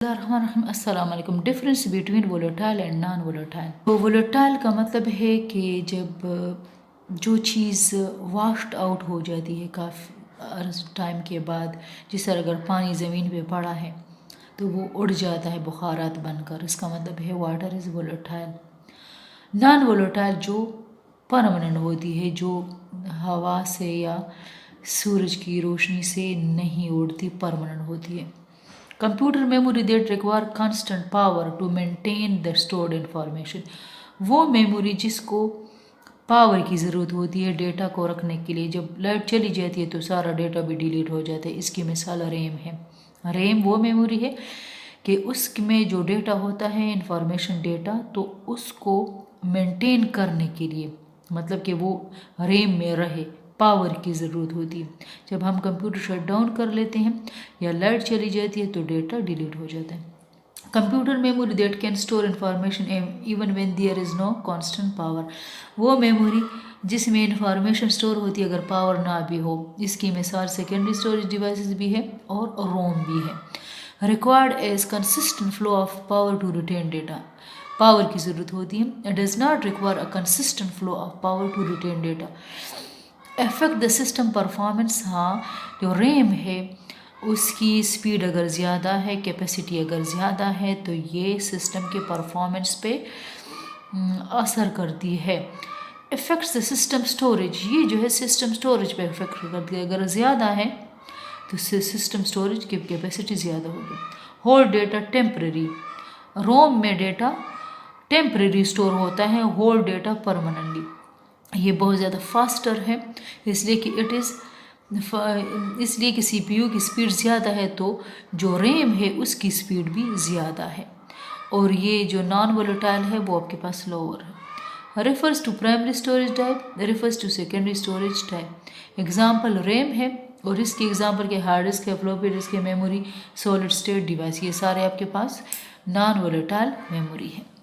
अस्सलाम वालेकुम। Difference between volatile and non volatile. तो वोलेटाइल का मतलब है कि जब जो चीज़ वाश्ड आउट हो जाती है काफ़ी टाइम के बाद, जिस तरह अगर पानी ज़मीन पे पड़ा है तो वो उड़ जाता है बुखारात बनकर, इसका मतलब है water is volatile. Non volatile जो परमानेंट होती है, जो हवा से या सूरज की रोशनी से नहीं उड़ती, परमानेंट होती है। Computer memory that require constant power to maintain the stored information, वो मेमोरी जिसको पावर की ज़रूरत होती है डेटा को रखने के लिए। जब लाइट चली जाती है तो सारा डेटा भी डिलीट हो जाता है। इसकी मिसाल रैम है। रैम वो मेमोरी है कि उसमें जो डेटा होता है, इंफॉर्मेशन डेटा, तो उसको मेंटेन करने के लिए, मतलब कि वो रैम में रहे, पावर की ज़रूरत होती है। जब हम कंप्यूटर शट डाउन कर लेते हैं या लाइट चली जाती है तो डेटा डिलीट हो जाता है। Computer memory that can store information even when there is no constant power, वो मेमोरी जिसमें इंफॉर्मेशन स्टोर होती है अगर पावर ना भी हो। इसकी मिसाल सेकेंडरी स्टोरेज डिवाइसेस भी है और रोम भी है। Required as consistent flow of power to retain data, power की ज़रूरत होती है। It does not require a consistent flow of power to retain data. Affect the system performance, हाँ जो रैम है उसकी स्पीड अगर ज़्यादा है, कैपेसिटी अगर ज़्यादा है तो ये सिस्टम के परफॉर्मेंस पे असर करती है। इफ़ेक्ट्स द सिस्टम स्टोरेज, ये जो है सिस्टम स्टोरेज पे इफेक्ट करती है। अगर ज़्यादा है तो सिस्टम स्टोरेज की कैपेसिटी ज़्यादा होगी। होल्ड डेटा टेम्परेरी, रोम में डेटा टेम्परेरी स्टोर होता है, होल्ड डेटा परमानेंटली। ये बहुत ज़्यादा फास्टर है, इसलिए कि इसलिए कि CPU की स्पीड ज़्यादा है तो जो रैम है उसकी स्पीड भी ज़्यादा है। और ये जो नॉन वोलेटाइल है वो आपके पास लोअर है। Refers to primary storage type, refers to secondary storage type. Example RAM है और इसके एग्जाम्पल के हार्ड डिस्क है, फ्लॉपी डिस्क है, मेमोरी, सॉलिड स्टेट डिवाइस, ये सारे आपके पास नॉन वोलेटाइल मेमोरी है।